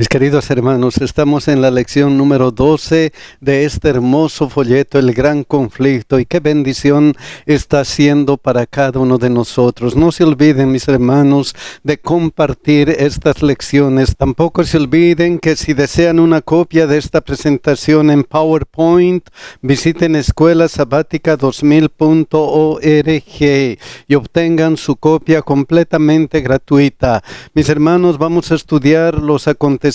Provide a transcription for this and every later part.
Mis queridos hermanos, estamos en la lección número 12 de este hermoso folleto, El Gran Conflicto, y qué bendición está siendo para cada uno de nosotros. No se olviden, mis hermanos, de compartir estas lecciones. Tampoco se olviden que si desean una copia de esta presentación en PowerPoint, visiten escuelasabatica2000.org y obtengan su copia completamente gratuita. Mis hermanos, vamos a estudiar los acontecimientos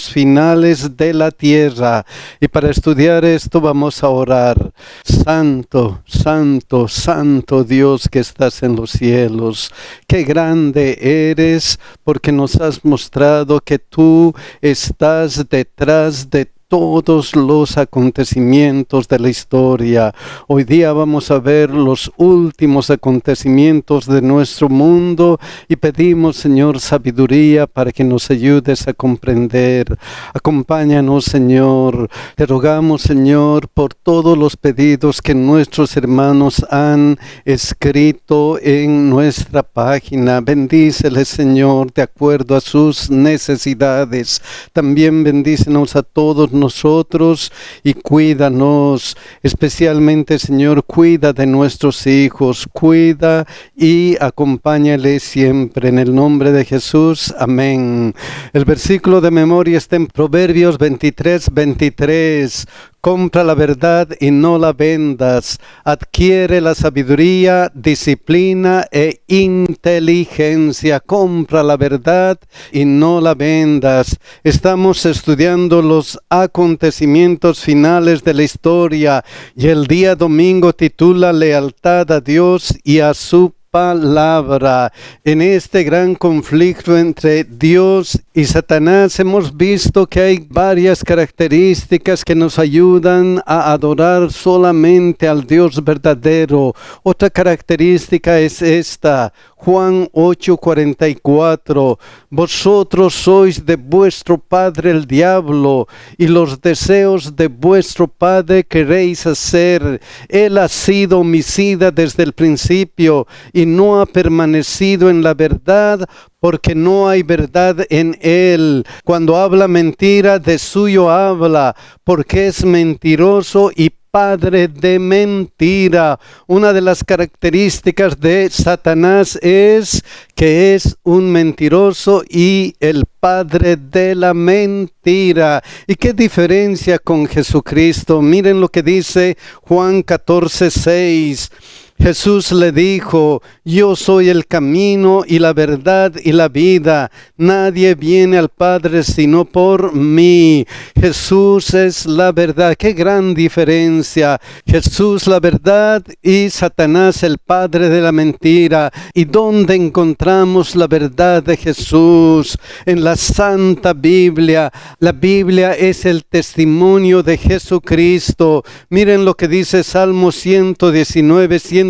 finales de la tierra, y para estudiar esto vamos a orar. Santo, santo, santo Dios que estás en los cielos, qué grande eres, porque nos has mostrado que tú estás detrás de todos los acontecimientos de la historia. Hoy día vamos a ver los últimos acontecimientos de nuestro mundo y pedimos, Señor, sabiduría para que nos ayudes a comprender. Acompáñanos, Señor. Te rogamos, Señor, por todos los pedidos que nuestros hermanos han escrito en nuestra página. Bendíceles, Señor, de acuerdo a sus necesidades. También bendícenos a todos nosotros y cuídanos, especialmente, Señor, cuida de nuestros hijos, cuida y acompáñales siempre, en el nombre de Jesús, amén. El versículo de memoria está en Proverbios 23:23. Compra la verdad y no la vendas. Adquiere la sabiduría, disciplina e inteligencia. Compra la verdad y no la vendas. Estamos estudiando los acontecimientos finales de la historia y el día domingo titula Lealtad a Dios y a su palabra. En este gran conflicto entre Dios y Satanás hemos visto que hay varias características que nos ayudan a adorar solamente al Dios verdadero. Otra característica es esta: Juan 8:44, vosotros sois de vuestro padre el diablo, y los deseos de vuestro padre queréis hacer. Él ha sido homicida desde el principio, y no ha permanecido en la verdad, porque no hay verdad en él. Cuando habla mentira, de suyo habla, porque es mentiroso y padre de mentira. Una de las características de Satanás es que es un mentiroso y el padre de la mentira. ¿Y qué diferencia con Jesucristo? Miren lo que dice Juan 14:6. Jesús le dijo: yo soy el camino y la verdad y la vida. Nadie viene al Padre sino por mí. Jesús es la verdad. ¡Qué gran diferencia! Jesús la verdad y Satanás el padre de la mentira. ¿Y dónde encontramos la verdad de Jesús? En la Santa Biblia. La Biblia es el testimonio de Jesucristo. Miren lo que dice Salmo 119:160.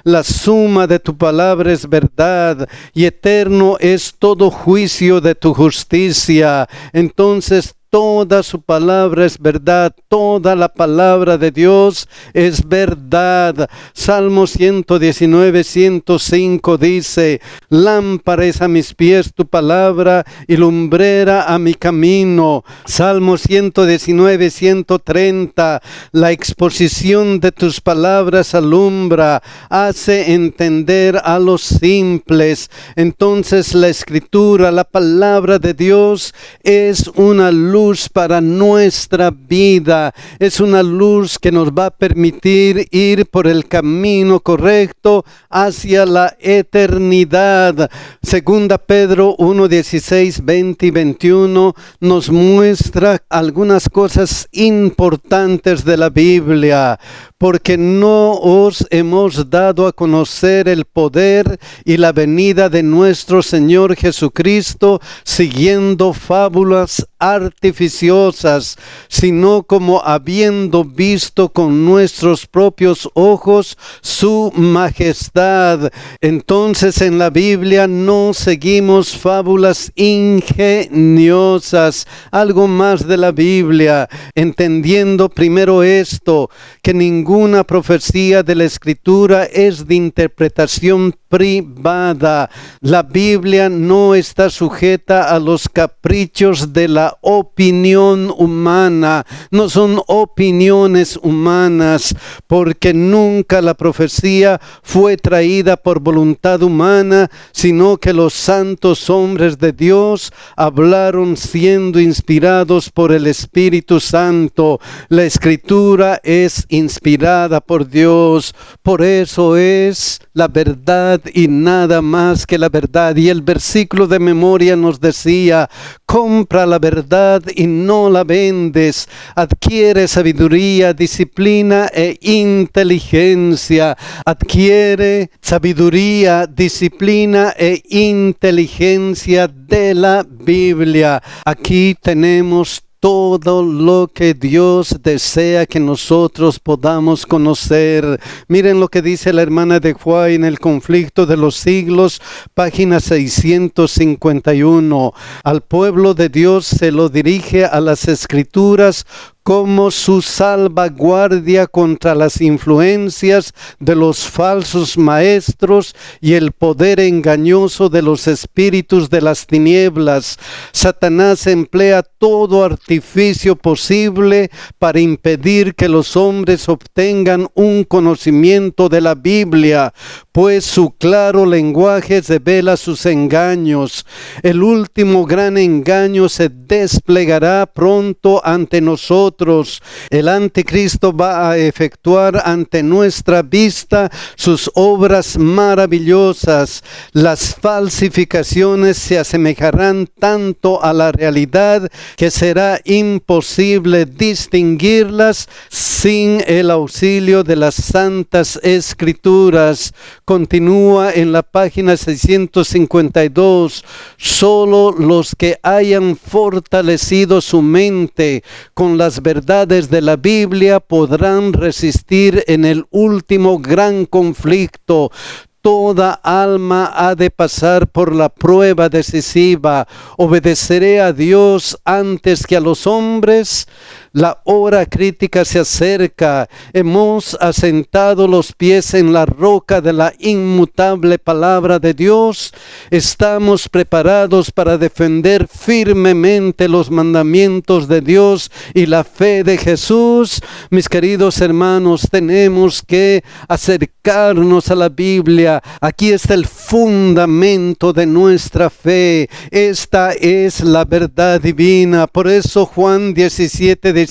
La suma de tu palabra es verdad, y eterno es todo juicio de tu justicia. Entonces, toda su palabra es verdad, toda la palabra de Dios es verdad. Salmo 119:105 dice: lámpara es a mis pies tu palabra y lumbrera a mi camino. Salmo 119:130, la exposición de tus palabras alumbra, hace entender a los simples. Entonces la escritura, la palabra de Dios, es una luz para nuestra vida, es una luz que nos va a permitir ir por el camino correcto hacia la eternidad. Segunda Pedro 1:16, 20 y 21 nos muestra algunas cosas importantes de la Biblia. Porque no os hemos dado a conocer el poder y la venida de nuestro Señor Jesucristo siguiendo fábulas artificiosas, sino como habiendo visto con nuestros propios ojos su majestad. Entonces en la Biblia no seguimos fábulas ingeniosas. Algo más de la Biblia, entendiendo primero esto, que ningún Ninguna profecía de la Escritura es de interpretación privada. La Biblia no está sujeta a los caprichos de la opinión humana. No son opiniones humanas, porque nunca la profecía fue traída por voluntad humana, sino que los santos hombres de Dios hablaron siendo inspirados por el Espíritu Santo. La Escritura es inspirada por Dios, por eso es la verdad y nada más que la verdad. Y el versículo de memoria nos decía: compra la verdad y no la vendes, adquiere sabiduría, disciplina e inteligencia. Adquiere sabiduría, disciplina e inteligencia de la Biblia. Aquí tenemos todo lo que Dios desea que nosotros podamos conocer. Miren lo que dice la hermana de Juárez en El conflicto de los siglos, página 651. Al pueblo de Dios se lo dirige a las Escrituras como su salvaguardia contra las influencias de los falsos maestros y el poder engañoso de los espíritus de las tinieblas. Satanás emplea todo artificio posible para impedir que los hombres obtengan un conocimiento de la Biblia, pues su claro lenguaje revela sus engaños. El último gran engaño se desplegará pronto ante nosotros. El anticristo va a efectuar ante nuestra vista sus obras maravillosas. Las falsificaciones se asemejarán tanto a la realidad que será imposible distinguirlas sin el auxilio de las Santas Escrituras. Continúa en la página 652. Solo los que hayan fortalecido su mente con las verdades de la Biblia podrán resistir en el último gran conflicto. Toda alma ha de pasar por la prueba decisiva. ¿Obedeceré a Dios antes que a los hombres? La hora crítica se acerca. Hemos asentado los pies en la roca de la inmutable palabra de Dios. Estamos preparados para defender firmemente los mandamientos de Dios y la fe de Jesús. Mis queridos hermanos, tenemos que acercarnos a la Biblia. Aquí está el fundamento de nuestra fe. Esta es la verdad divina. Por eso Juan 17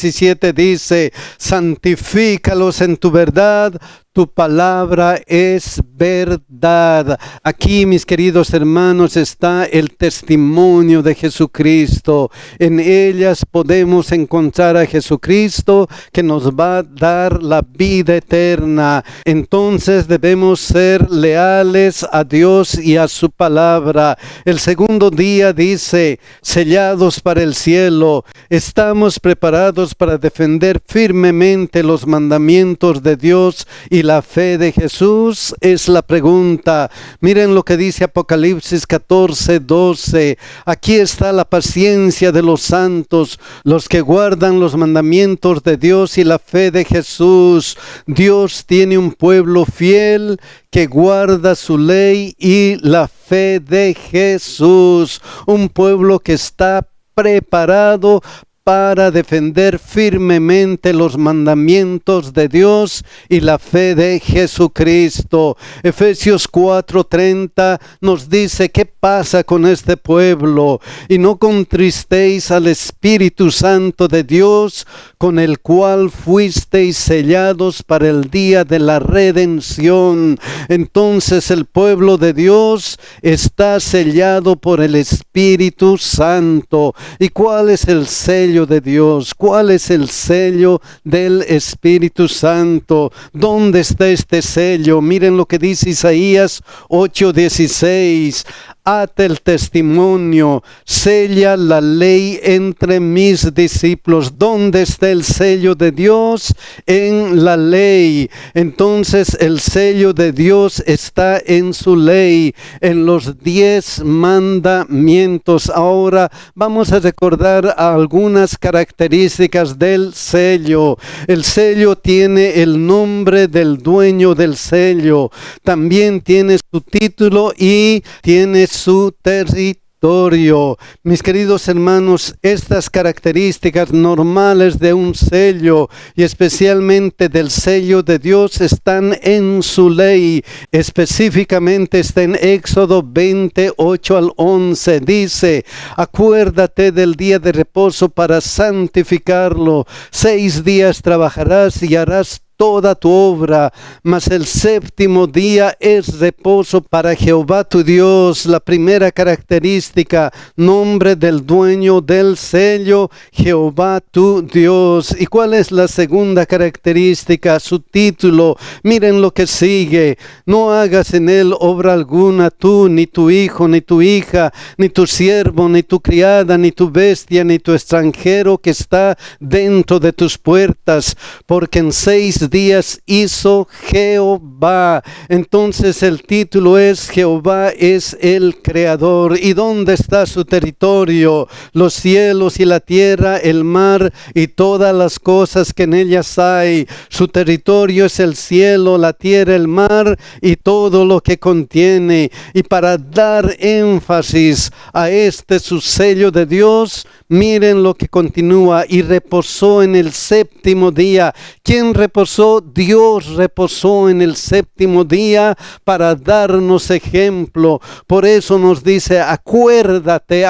dice: santifícalos en tu verdad, tu palabra es verdad. Aquí, mis queridos hermanos, está el testimonio de Jesucristo. En ellas podemos encontrar a Jesucristo, que nos va a dar la vida eterna. Entonces debemos ser leales a Dios y a su palabra. El segundo día dice: sellados para el cielo. Estamos preparados para defender firmemente los mandamientos de Dios y la fe de Jesús. Es la pregunta. Miren lo que dice Apocalipsis 14:12. Aquí está la paciencia de los santos, los que guardan los mandamientos de Dios y la fe de Jesús. Dios tiene un pueblo fiel que guarda su ley y la fe de Jesús. Un pueblo que está preparado para defender firmemente los mandamientos de Dios y la fe de Jesucristo. Efesios 4:30 nos dice qué pasa con este pueblo. Y no contristéis al Espíritu Santo de Dios, con el cual fuisteis sellados para el día de la redención. Entonces el pueblo de Dios está sellado por el Espíritu Santo. ¿Y cuál es el sello de Dios? ¿Cuál es el sello del Espíritu Santo? ¿Dónde está este sello? Miren lo que dice Isaías 8:16. ata el testimonio, sella la ley entre mis discípulos. ¿Dónde está el sello de Dios? En la ley. Entonces el sello de Dios está en su ley, en los 10 mandamientos. Ahora vamos a recordar algunas características del sello. El sello tiene el nombre del dueño del sello, también tiene su título y tiene su territorio. Mis queridos hermanos, estas características normales de un sello y especialmente del sello de Dios están en su ley. Específicamente está en Éxodo 28 al 11. Dice: acuérdate del día de reposo para santificarlo. 6 días trabajarás y harás toda tu obra, mas el séptimo día es reposo para Jehová tu Dios. La primera característica, nombre del dueño del sello, Jehová tu Dios. ¿Y cuál es la segunda característica? Su título. Miren lo que sigue: no hagas en él obra alguna, tú, ni tu hijo, ni tu hija, ni tu siervo, ni tu criada, ni tu bestia, ni tu extranjero que está dentro de tus puertas, porque en 6 días hizo Jehová. Entonces el título es: Jehová es el creador. ¿Y dónde está su territorio? Los cielos y la tierra, el mar y todas las cosas que en ellas hay. Su territorio es el cielo, la tierra, el mar y todo lo que contiene. Y para dar énfasis a este su sello de Dios, miren lo que continúa: y reposó en el séptimo día. ¿Quién reposó? Dios reposó en el séptimo día para darnos ejemplo. Por eso nos dice: acuérdate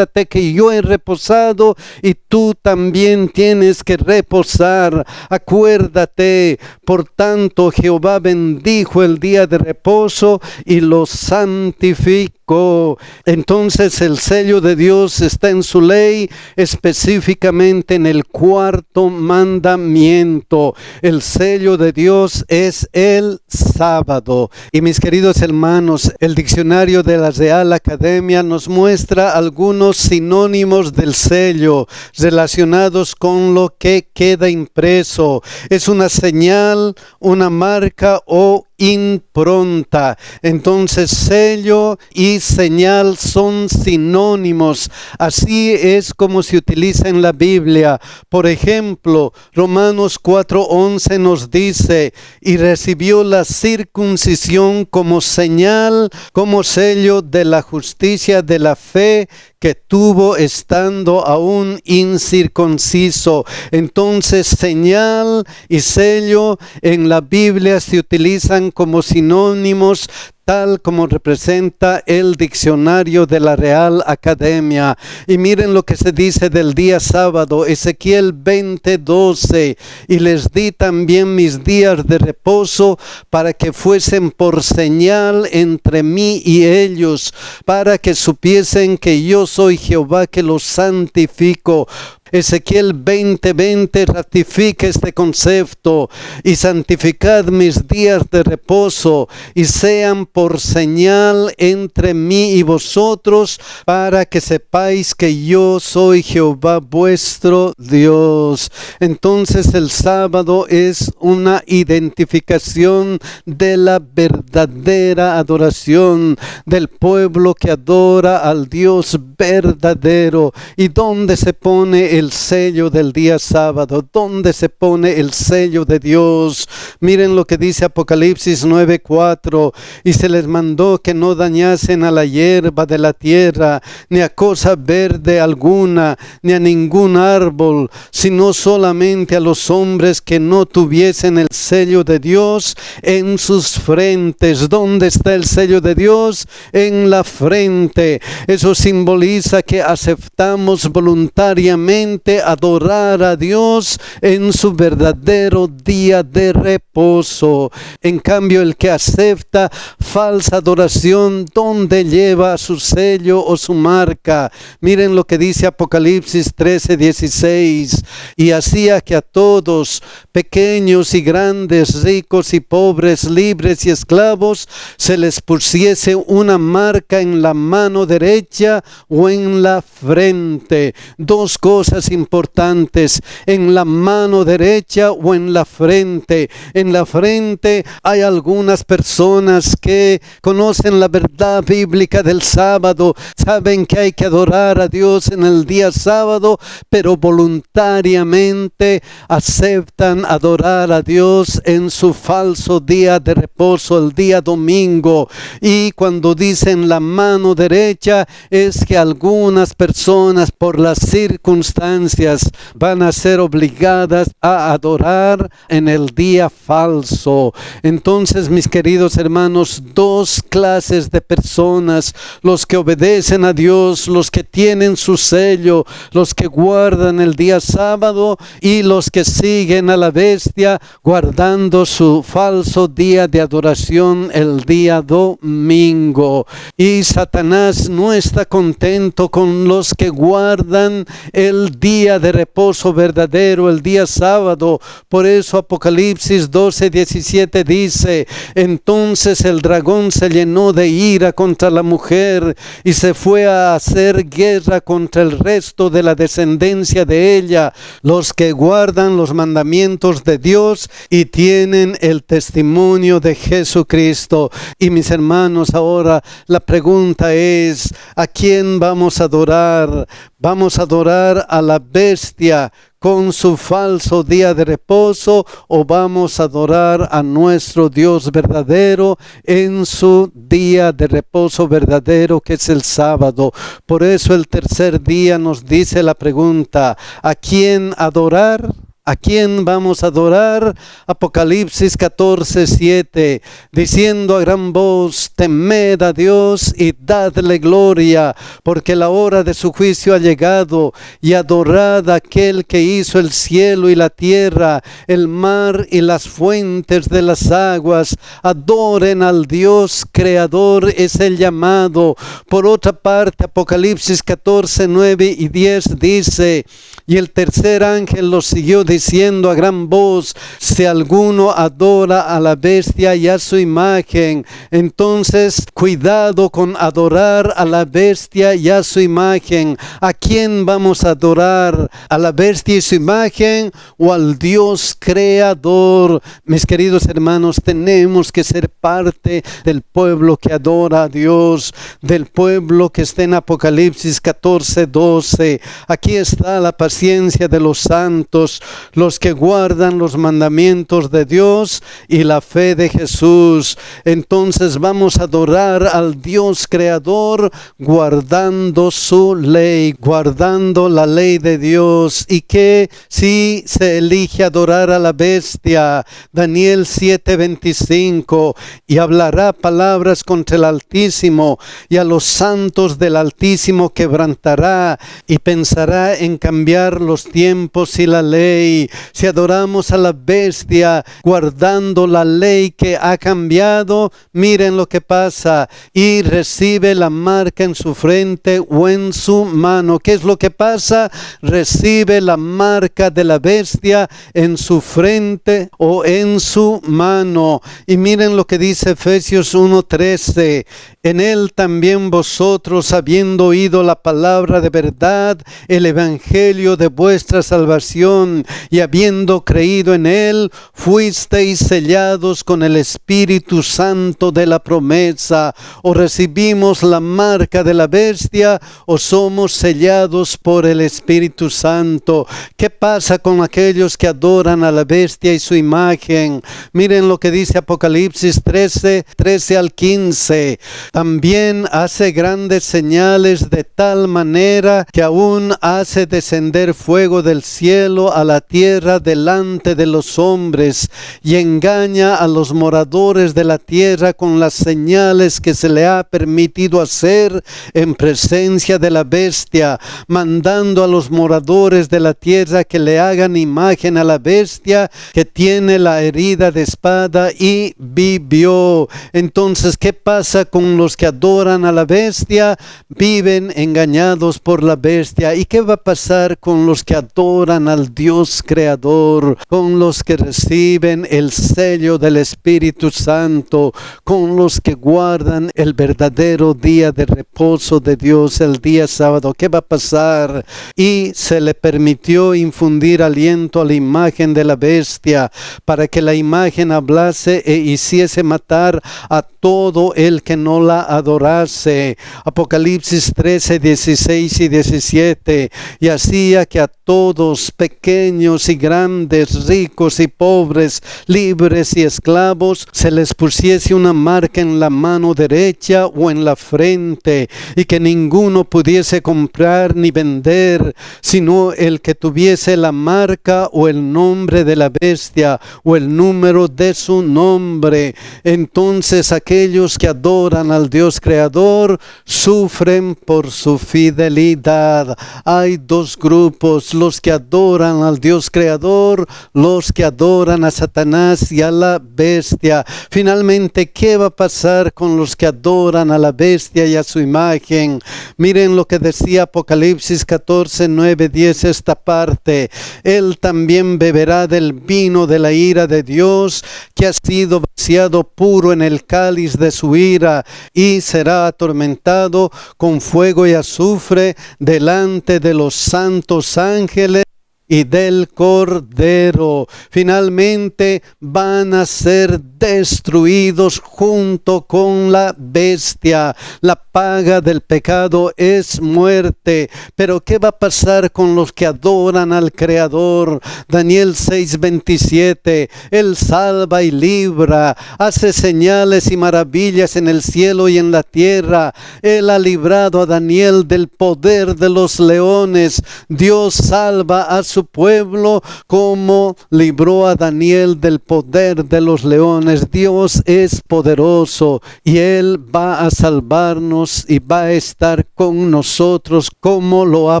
que yo he reposado y tú también tienes que reposar. Acuérdate. Por tanto, Jehová bendijo el día de reposo y lo santificó. Entonces el sello de Dios está en su ley, específicamente en el 4º mandamiento. El sello de Dios es el sábado. Y mis queridos hermanos, el diccionario de la Real Academia nos muestra algunos sinónimos del sello relacionados con lo que queda impreso. Es una señal, una marca o impronta. Entonces sello y señal son sinónimos. Así es como se utiliza en la Biblia. Por ejemplo, Romanos 4:11 nos dice: y recibió la circuncisión como señal, como sello de la justicia de la fe que tuvo estando aún incircunciso. Entonces señal y sello en la Biblia se utilizan como sinónimos, tal como representa el diccionario de la Real Academia. Y miren lo que se dice del día sábado, Ezequiel 20:12: y les di también mis días de reposo para que fuesen por señal entre mí y ellos, para que supiesen que yo soy Jehová que los santifico. Ezequiel 20:20 ratifica este concepto: y santificad mis días de reposo y sean por señal entre mí y vosotros, para que sepáis que yo soy Jehová vuestro Dios. Entonces el sábado es una identificación de la verdadera adoración del pueblo que adora al Dios verdadero. ¿Y dónde se pone el sello del día sábado? ¿Dónde se pone el sello de Dios? Miren lo que dice Apocalipsis 9:4: y se les mandó que no dañasen a la hierba de la tierra, ni a cosa verde alguna, ni a ningún árbol, sino solamente a los hombres que no tuviesen el sello de Dios en sus frentes. ¿Dónde está el sello de Dios? En la frente. Eso simboliza que aceptamos voluntariamente adorar a Dios en su verdadero día de reposo. En cambio, el que acepta falsa adoración, ¿dónde lleva su sello o su marca? Miren lo que dice Apocalipsis 13:16: y hacía que a todos pequeños y grandes, ricos y pobres, libres y esclavos, se les pusiese una marca en la mano derecha o en la frente. Dos cosas importantes: en la mano derecha o en la frente. En la frente hay algunas personas que conocen la verdad bíblica del sábado, saben que hay que adorar a Dios en el día sábado, pero voluntariamente aceptan adorar a Dios en su falso día de reposo, el día domingo. Y cuando dicen la mano derecha, es que algunas personas por las circunstancias van a ser obligadas a adorar en el día falso. Entonces, mis queridos hermanos, dos clases de personas: los que obedecen a Dios, los que tienen su sello, los que guardan el día sábado, y los que siguen a la bestia guardando su falso día de adoración, el día domingo. Y Satanás no está contento con los que guardan el día de reposo verdadero, el día sábado. Por eso Apocalipsis 12:17 dice: entonces el dragón se llenó de ira contra la mujer y se fue a hacer guerra contra el resto de la descendencia de ella, los que guardan los mandamientos de Dios y tienen el testimonio de Jesucristo. Y mis hermanos, ahora la pregunta es: ¿a quién vamos a adorar? ¿Vamos a adorar a la bestia con su falso día de reposo, o vamos a adorar a nuestro Dios verdadero en su día de reposo verdadero, que es el sábado? Por eso el tercer día nos dice la pregunta: ¿a quién adorar? ¿A quién vamos a adorar? Apocalipsis 14:7, diciendo a gran voz: temed a Dios y dadle gloria, porque la hora de su juicio ha llegado, y adorad a aquel que hizo el cielo y la tierra, el mar y las fuentes de las aguas. Adoren al Dios creador, es el llamado. Por otra parte, Apocalipsis 14:9 y 10 dice: y el tercer ángel lo siguió diciendo a gran voz: si alguno adora a la bestia y a su imagen. Entonces, cuidado con adorar a la bestia y a su imagen. ¿A quién vamos a adorar? ¿A la bestia y su imagen o al Dios creador? Mis queridos hermanos, tenemos que ser parte del pueblo que adora a Dios, del pueblo que está en Apocalipsis 14:12. Aquí está la paciencia de los santos, los que guardan los mandamientos de Dios y la fe de Jesús. Entonces vamos a adorar al Dios creador guardando su ley, guardando la ley de Dios. Y que si se elige adorar a la bestia, Daniel 7:25, y hablará palabras contra el Altísimo, y a los santos del Altísimo quebrantará, y pensará en cambiar los tiempos y la ley. Si adoramos a la bestia guardando la ley que ha cambiado, miren lo que pasa: y recibe la marca en su frente o en su mano. ¿Qué es lo que pasa? Recibe la marca de la bestia en su frente o en su mano. Y miren lo que dice Efesios 1:13: en él también vosotros, habiendo oído la palabra de verdad, el evangelio de vuestra salvación, y habiendo creído en él, fuisteis sellados con el Espíritu Santo de la promesa. O recibimos la marca de la bestia o somos sellados por el Espíritu Santo. ¿Qué pasa con aquellos que adoran a la bestia y su imagen? Miren lo que dice Apocalipsis 13 al 15. También hace grandes señales, de tal manera que aún hace descender fuego del cielo a la tierra delante de los hombres, y engaña a los moradores de la tierra con las señales que se le ha permitido hacer en presencia de la bestia, mandando a los moradores de la tierra que le hagan imagen a la bestia que tiene la herida de espada y vivió. Entonces, ¿qué pasa con los que adoran a la bestia viven engañados por la bestia. ¿Y qué va a pasar con los que adoran al Dios creador? Con los que reciben el sello del Espíritu Santo, con los que guardan el verdadero día de reposo de Dios, el día sábado. ¿Qué va a pasar? Y se le permitió infundir aliento a la imagen de la bestia para que la imagen hablase e hiciese matar a todo el que no la adorase. Apocalipsis 13, 16 y 17. Y hacía que a todos, pequeños y grandes, ricos y pobres, libres y esclavos, se les pusiese una marca en la mano derecha o en la frente, y que ninguno pudiese comprar ni vender, sino el que tuviese la marca o el nombre de la bestia o el número de su nombre. Entonces aquellos que adoran al Dios creador sufren por su fidelidad. Hay dos grupos: los que adoran al Dios creador, los que adoran a Satanás y a la bestia. Finalmente, ¿qué va a pasar con los que adoran a la bestia y a su imagen? Miren lo que decía Apocalipsis 14, 9, 10, esta parte. Él también beberá del vino de la ira de Dios, que ha sido vaciado puro en el cáliz de su ira, y será atormentado con fuego y azufre delante de los santos ángeles y del Cordero. Finalmente van a ser destruidos junto con la bestia. La paga del pecado es muerte. Pero ¿qué va a pasar con los que adoran al Creador? Daniel 6:27. Él salva y libra, hace señales y maravillas en el cielo y en la tierra. Él ha librado a Daniel del poder de los leones. Dios salva a su pueblo como libró a Daniel del poder de los leones. Dios es poderoso y Él va a salvarnos y va a estar con nosotros como lo ha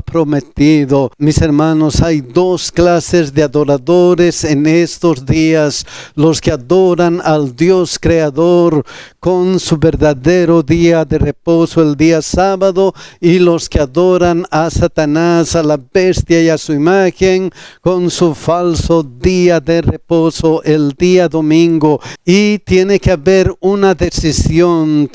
prometido. Mis hermanos, hay dos clases de adoradores en estos días: los que adoran al Dios creador con su verdadero día de reposo, el día sábado, y los que adoran a Satanás, a la bestia y a su imagen con su falso día de reposo, el día domingo. Y tiene que haber una decisión,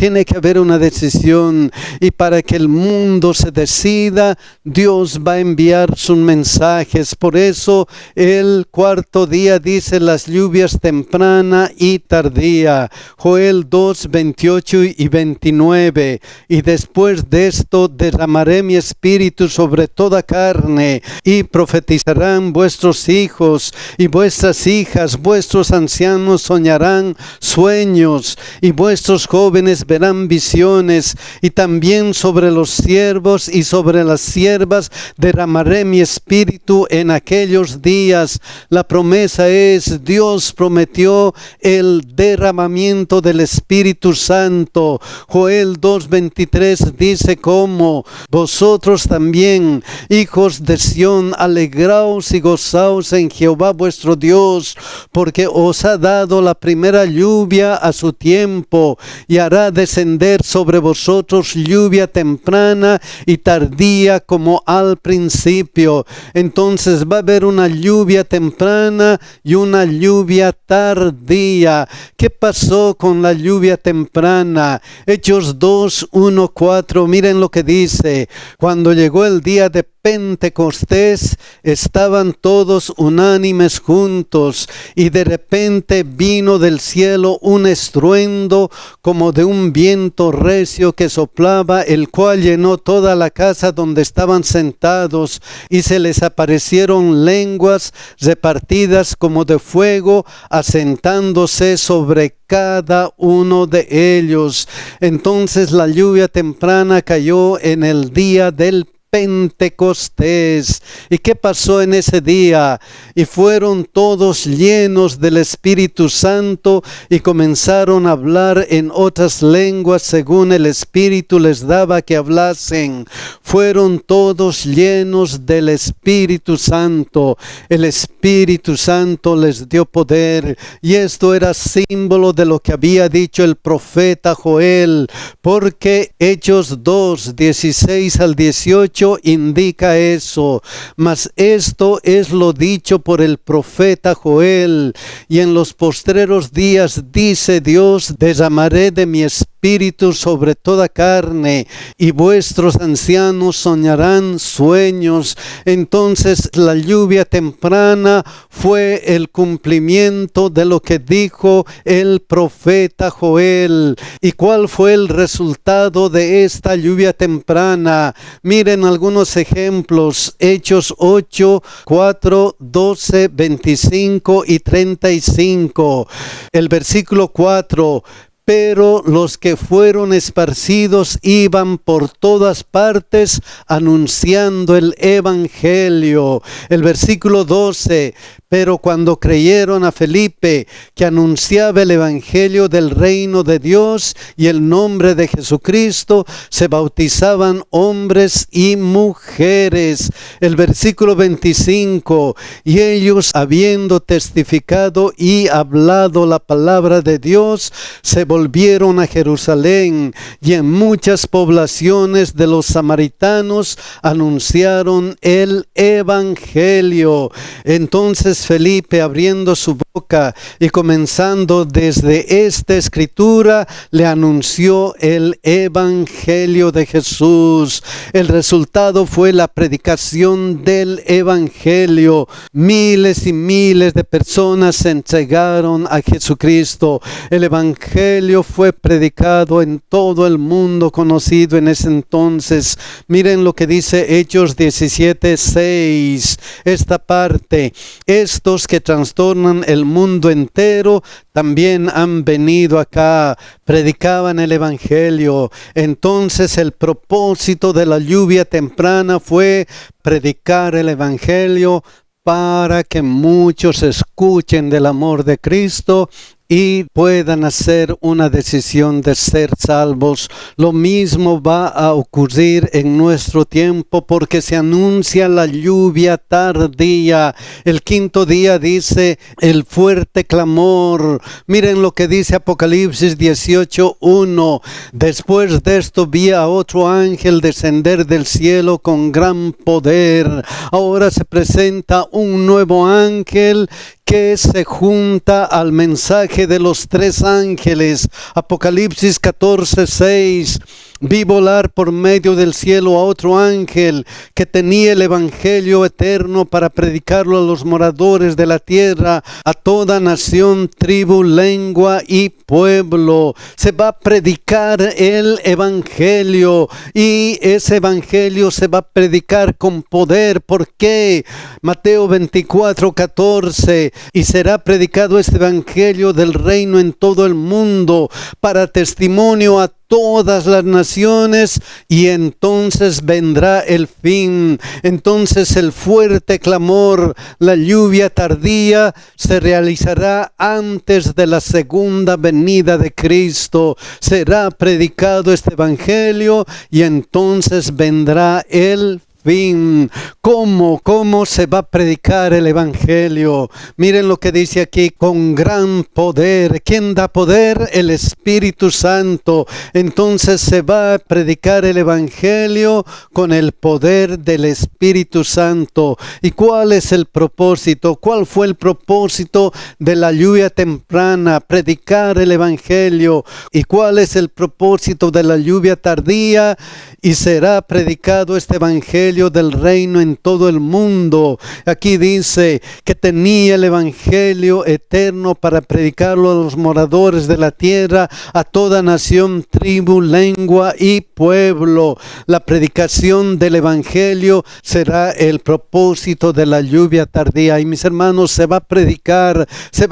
y para que el mundo se decida, Dios va a enviar sus mensajes. Por eso el cuarto día dice: las lluvias temprana y tardía. Joel 2, 28 y 29. Y después de esto derramaré mi espíritu sobre toda carne, y profetizarán vuestros hijos y vuestras hijas, vuestros ancianos soñarán sueños, y vuestros jóvenes verán visiones, y también sobre los siervos y sobre las siervas derramaré mi espíritu en aquellos días. La promesa es: Dios prometió el derramamiento del Espíritu Santo. Joel 2:23 dice: como vosotros también, hijos de Sión, alegraos y gozaos en Jehová vuestro Dios, porque os ha dado la primera lluvia a su tiempo, y hará descender sobre vosotros lluvia temprana y tardía como al principio. Entonces va a haber una lluvia temprana y una lluvia tardía. ¿Qué pasó con la lluvia temprana? Hechos 2, 1, 4. Miren lo que dice: cuando llegó el día de Pentecostés, estaban todos unánimes juntos, y de repente vino del cielo un estruendo como de un viento recio que soplaba, el cual llenó toda la casa donde estaban sentados, y se les aparecieron lenguas repartidas como de fuego, asentándose sobre cada uno de ellos. Entonces la lluvia temprana cayó en el día del Pentecostés. ¿Y qué pasó en ese día? Y fueron todos llenos del Espíritu Santo y comenzaron a hablar en otras lenguas según el Espíritu les daba que hablasen. Fueron todos llenos del Espíritu Santo. El Espíritu Santo les dio poder, y esto era símbolo de lo que había dicho el profeta Joel, porque Hechos 2, 16 al 18 indica eso. Mas esto es lo dicho por el profeta Joel: y en los postreros días, dice Dios, derramaré de mi espíritu sobre toda carne, y vuestros ancianos soñarán sueños. Entonces la lluvia temprana fue el cumplimiento de lo que dijo el profeta Joel. ¿Y cuál fue el resultado de esta lluvia temprana? Miren algunos ejemplos: Hechos 8, 4, 12, 25 y 35. El versículo 4: pero los que fueron esparcidos iban por todas partes anunciando el evangelio. El versículo 12: pero cuando creyeron a Felipe, que anunciaba el evangelio del reino de Dios y el nombre de Jesucristo, se bautizaban hombres y mujeres. El versículo 25: y ellos, habiendo testificado y hablado la palabra de Dios, se volvieron a Jerusalén, y en muchas poblaciones de los samaritanos anunciaron el evangelio. Entonces Felipe, abriendo su boca y comenzando desde esta escritura, le anunció el evangelio de Jesús. El resultado fue la predicación del evangelio. Miles y miles de personas se entregaron a Jesucristo. El evangelio fue predicado en todo el mundo conocido en ese entonces. Miren lo que dice Hechos 17, 6. Esta parte: estos que trastornan el mundo entero también han venido acá, predicaban el evangelio. Entonces el propósito de la lluvia temprana fue predicar el evangelio para que muchos escuchen del amor de Cristo y puedan hacer una decisión de ser salvos. Lo mismo va a ocurrir en nuestro tiempo, porque se anuncia la lluvia tardía. El quinto día dice el fuerte clamor. Miren lo que dice Apocalipsis 18:1. Después de esto vi a otro ángel descender del cielo con gran poder. Ahora se presenta un nuevo ángel que se junta al mensaje de los tres ángeles. Apocalipsis 14:6. Vi volar por medio del cielo a otro ángel que tenía el evangelio eterno para predicarlo a los moradores de la tierra, a toda nación, tribu, lengua y pueblo. Se va a predicar el evangelio, y ese evangelio se va a predicar con poder. ¿Por qué? Mateo 24:14. Y será predicado este evangelio del reino en todo el mundo para testimonio a todas las naciones, y entonces vendrá el fin. Entonces el fuerte clamor, la lluvia tardía, se realizará antes de la segunda venida de Cristo. Será predicado este evangelio y entonces vendrá el fin. ¿Cómo se va a predicar el evangelio? Miren lo que dice aquí: con gran poder. ¿Quién da poder? El Espíritu Santo. Entonces se va a predicar el evangelio con el poder del Espíritu Santo. ¿Y cuál es el propósito? ¿Cuál fue el propósito de la lluvia temprana? Predicar el evangelio. ¿Y cuál es el propósito de la lluvia tardía? Y será predicado este evangelio del reino en todo el mundo. Aquí dice que tenía el evangelio eterno para predicarlo a los moradores de la tierra, a toda nación, tribu, lengua y pueblo. La predicación del evangelio será el propósito de la lluvia tardía. Y mis hermanos, se va a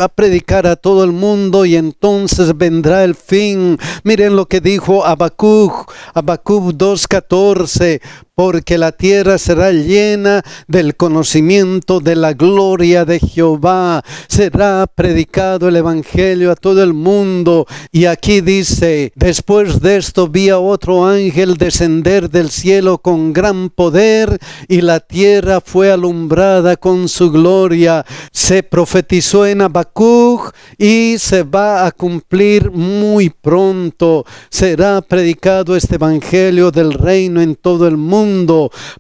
predicar a todo el mundo, y entonces vendrá el fin. Miren lo que dijo Habacuc 2:14. porque la tierra será llena del conocimiento de la gloria de Jehová. Será predicado el evangelio a todo el mundo. Y aquí dice, después de esto vi a otro ángel descender del cielo con gran poder, y la tierra fue alumbrada con su gloria. Se profetizó en Habacuc y se va a cumplir muy pronto. Será predicado este evangelio del reino en todo el mundo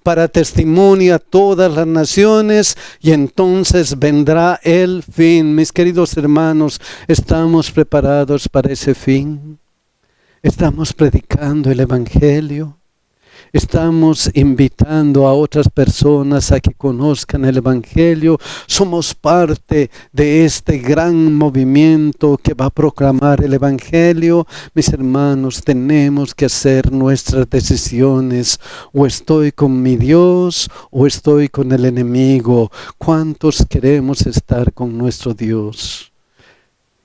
para testimonio a todas las naciones, y entonces vendrá el fin. Mis queridos hermanos, ¿estamos preparados para ese fin? ¿Estamos predicando el evangelio? Estamos invitando a otras personas a que conozcan el evangelio. Somos parte de este gran movimiento que va a proclamar el evangelio. Mis hermanos, tenemos que hacer nuestras decisiones. O estoy con mi Dios o estoy con el enemigo. ¿Cuántos queremos estar con nuestro Dios?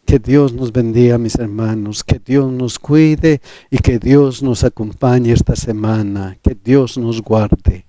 Que Dios nos bendiga, mis hermanos, que Dios nos cuide y que Dios nos acompañe esta semana, que Dios nos guarde.